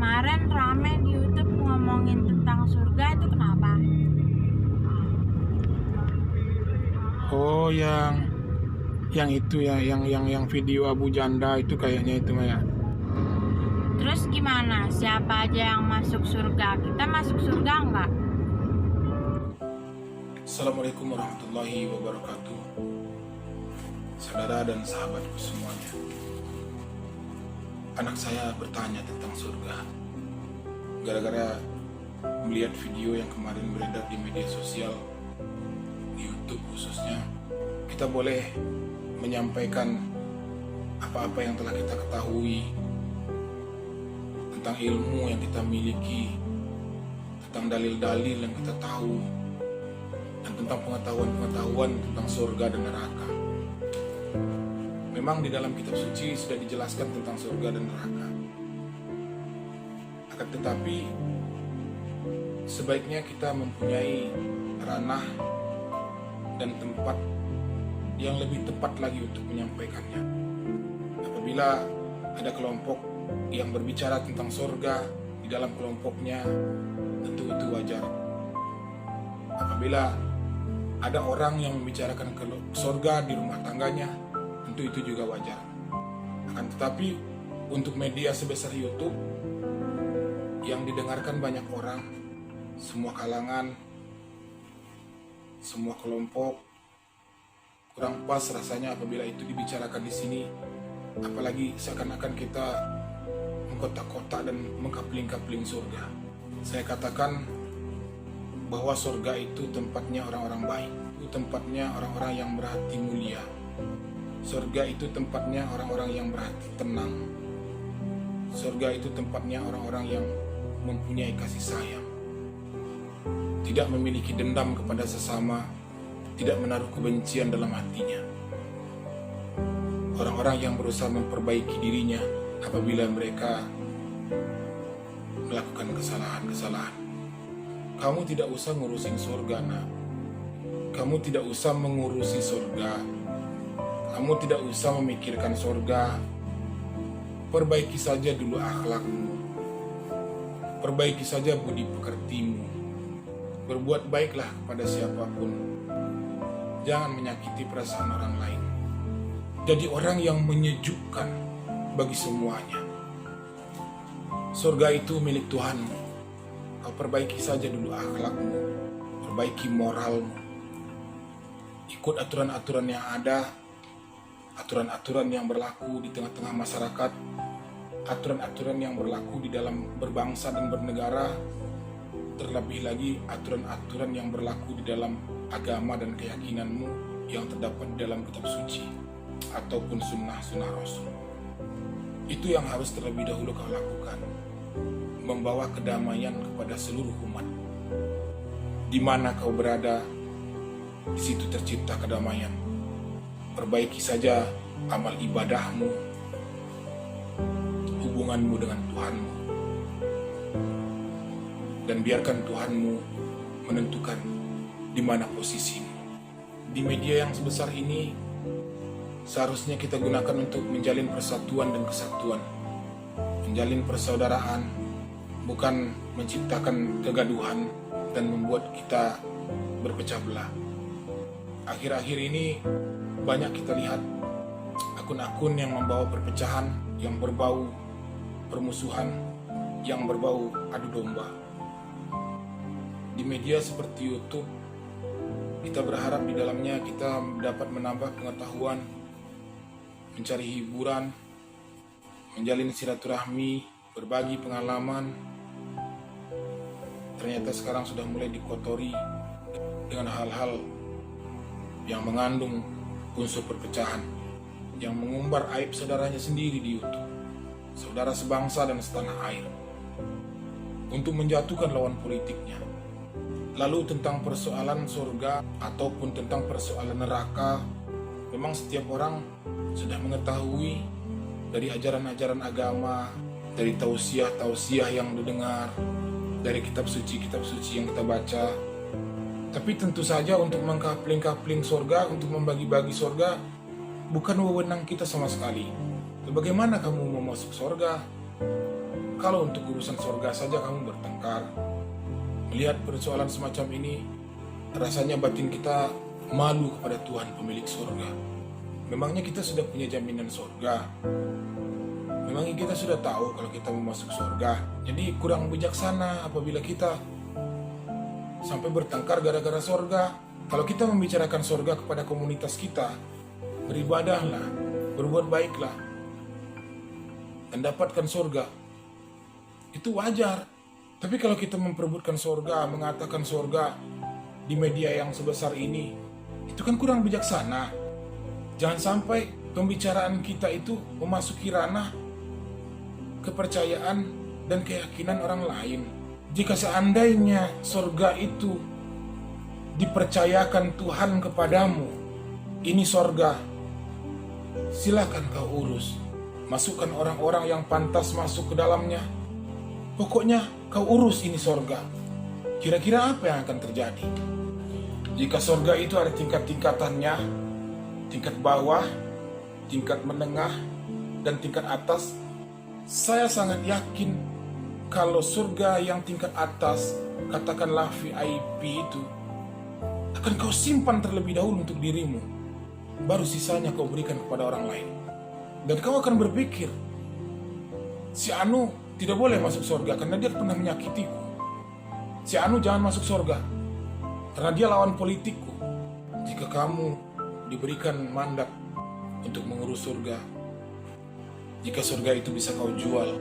kemarin rame di YouTube ngomongin tentang surga itu kenapa? Oh, yang itu ya, yang video Abu Janda itu kayaknya itu Maya. Terus gimana? Siapa aja yang masuk surga? Kita masuk surga enggak? Assalamualaikum warahmatullahi wabarakatuh. Saudara dan sahabatku semuanya. Anak saya bertanya tentang surga gara-gara melihat video yang kemarin beredar di media sosial, di YouTube khususnya. Kita boleh menyampaikan apa-apa yang telah kita ketahui tentang ilmu yang kita miliki, tentang dalil-dalil yang kita tahu, dan tentang pengetahuan-pengetahuan tentang surga dan neraka. Memang di dalam kitab suci sudah dijelaskan tentang surga dan neraka. Akan tetapi sebaiknya kita mempunyai ranah dan tempat yang lebih tepat lagi untuk menyampaikannya. Apabila ada kelompok yang berbicara tentang surga di dalam kelompoknya, tentu itu wajar. Apabila ada orang yang membicarakan surga di rumah tangganya, tentu itu juga wajar. Akan tetapi untuk media sebesar YouTube yang didengarkan banyak orang, semua kalangan, semua kelompok, kurang pas rasanya apabila itu dibicarakan di sini. Apalagi seakan-akan kita mengkotak-kotak dan mengkapling-kapling surga. Saya katakan bahwa surga itu tempatnya orang-orang baik, itu tempatnya orang-orang yang berhati mulia. Surga itu tempatnya orang-orang yang berhati tenang. Surga itu tempatnya orang-orang yang mempunyai kasih sayang, tidak memiliki dendam kepada sesama, tidak menaruh kebencian dalam hatinya. Orang-orang yang berusaha memperbaiki dirinya apabila mereka melakukan kesalahan-kesalahan. Kamu tidak usah ngurusin surga, nak. Kamu tidak usah mengurusi surga. Kamu tidak usah memikirkan surga. Perbaiki saja dulu akhlakmu. Perbaiki saja budi pekertimu. Berbuat baiklah kepada siapapun. Jangan menyakiti perasaan orang lain. Jadi orang yang menyejukkan bagi semuanya. Surga itu milik Tuhanmu. Kau perbaiki saja dulu akhlakmu, perbaiki moralmu. Ikut aturan-aturan yang ada, aturan-aturan yang berlaku di tengah-tengah masyarakat, aturan-aturan yang berlaku di dalam berbangsa dan bernegara, terlebih lagi aturan-aturan yang berlaku di dalam agama dan keyakinanmu yang terdapat di dalam kitab suci ataupun sunnah-sunnah Rasul. Itu yang harus terlebih dahulu kau lakukan, membawa kedamaian kepada seluruh umat. Di mana kau berada, di situ tercipta kedamaian. Perbaiki saja amal ibadahmu, hubunganmu dengan Tuhanmu, dan biarkan Tuhanmu menentukan di mana posisimu. Di media yang sebesar ini, seharusnya kita gunakan untuk menjalin persatuan dan kesatuan, menjalin persaudaraan, bukan menciptakan kegaduhan dan membuat kita berpecah belah. Akhir-akhir ini banyak kita lihat akun-akun yang membawa perpecahan, yang berbau permusuhan, yang berbau adu domba. Di media seperti YouTube, kita berharap di dalamnya kita dapat menambah pengetahuan, mencari hiburan, menjalin silaturahmi, berbagi pengalaman. Ternyata sekarang sudah mulai dikotori dengan hal-hal yang mengandung unsur perpecahan, yang mengumbar aib saudaranya sendiri di YouTube, saudara sebangsa dan setanah air, untuk menjatuhkan lawan politiknya. Lalu tentang persoalan surga ataupun tentang persoalan neraka, memang setiap orang sudah mengetahui dari ajaran-ajaran agama, dari tausiah-tausiah yang didengar, dari kitab suci yang kita baca. Tapi tentu saja untuk mengkapling-kapling surga, untuk membagi-bagi surga, bukan wewenang kita sama sekali. Bagaimana kamu mau masuk surga? Kalau untuk urusan surga saja kamu bertengkar, melihat persoalan semacam ini, rasanya batin kita malu kepada Tuhan pemilik surga. Memangnya kita sudah punya jaminan surga? Memangnya kita sudah tahu kalau kita mau masuk surga? Jadi kurang bijaksana apabila kita sampai bertengkar gara-gara surga. Kalau kita membicarakan surga kepada komunitas kita, beribadahlah, berbuat baiklah, dan dapatkan surga, itu wajar. Tapi kalau kita memperebutkan surga, mengatakan surga di media yang sebesar ini, itu kan kurang bijaksana. Jangan sampai pembicaraan kita itu memasuki ranah kepercayaan dan keyakinan orang lain. Jika seandainya surga itu dipercayakan Tuhan kepadamu, ini surga, silakan kau urus. Masukkan orang-orang yang pantas masuk ke dalamnya. Pokoknya kau urus ini surga. Kira-kira apa yang akan terjadi? Jika surga itu ada tingkat-tingkatannya, tingkat bawah, tingkat menengah, dan tingkat atas, saya sangat yakin kalau surga yang tingkat atas, katakanlah VIP itu, akan kau simpan terlebih dahulu untuk dirimu. Baru sisanya kau berikan kepada orang lain. Dan kau akan berpikir, si Anu tidak boleh masuk surga karena dia pernah menyakitiku. Si Anu jangan masuk surga karena dia lawan politikku. Jika kamu diberikan mandat untuk mengurus surga, jika surga itu bisa kau jual,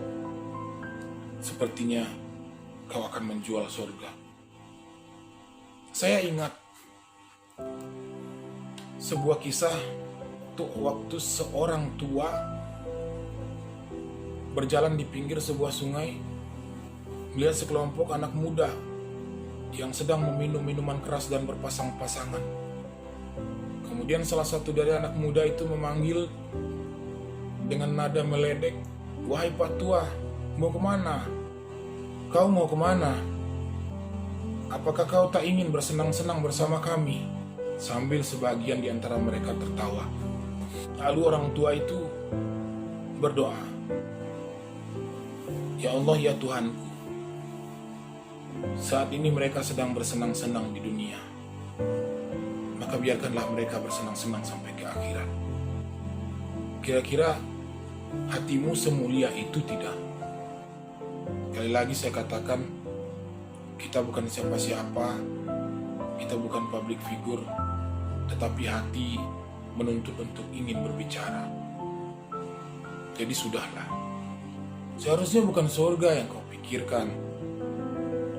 sepertinya kau akan menjual surga. Saya ingat sebuah kisah waktu seorang tua berjalan di pinggir sebuah sungai, melihat sekelompok anak muda yang sedang meminum minuman keras dan berpasang-pasangan. Kemudian salah satu dari anak muda itu memanggil dengan nada meledek, "Wahai Pak Tua, mau kemana? Kau mau kemana? Apakah kau tak ingin bersenang-senang bersama kami?" Sambil sebagian di antara mereka tertawa. Lalu orang tua itu berdoa, "Ya Allah, ya Tuhanku, saat ini mereka sedang bersenang-senang di dunia, maka biarkanlah mereka bersenang-senang sampai ke akhirat." Kira-kira hatimu semulia itu tidak? Sekali lagi saya katakan, kita bukan siapa-siapa, kita bukan public figure, tetapi hati menuntut untuk ingin berbicara. Jadi sudahlah. Seharusnya bukan surga yang kau pikirkan,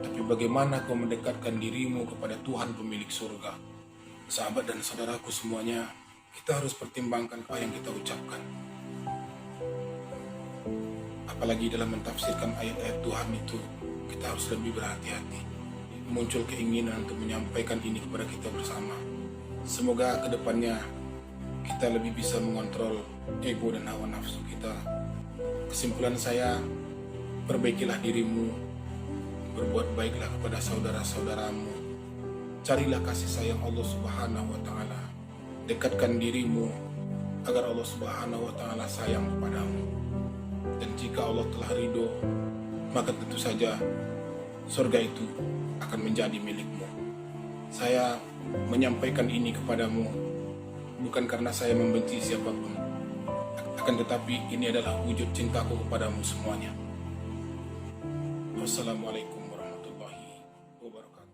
tapi bagaimana kau mendekatkan dirimu kepada Tuhan pemilik surga. Sahabat dan saudaraku semuanya, kita harus pertimbangkan apa yang kita ucapkan. Apalagi dalam mentafsirkan ayat-ayat Tuhan itu, kita harus lebih berhati-hati. Muncul keinginan untuk menyampaikan ini kepada kita bersama. Semoga kedepannya kita lebih bisa mengontrol ego dan hawa nafsu kita. Kesimpulan saya, perbaikilah dirimu, berbuat baiklah kepada saudara-saudaramu, carilah kasih sayang Allah Subhanahu wa Ta'ala, dekatkan dirimu agar Allah Subhanahu wa Ta'ala sayang kepadamu. Dan jika Allah telah ridho, maka tentu saja surga itu akan menjadi milikmu. Saya menyampaikan ini kepadamu bukan karena saya membenci siapapun, akan tetapi ini adalah wujud cintaku kepadamu semuanya. Wassalamualaikum warahmatullahi wabarakatuh.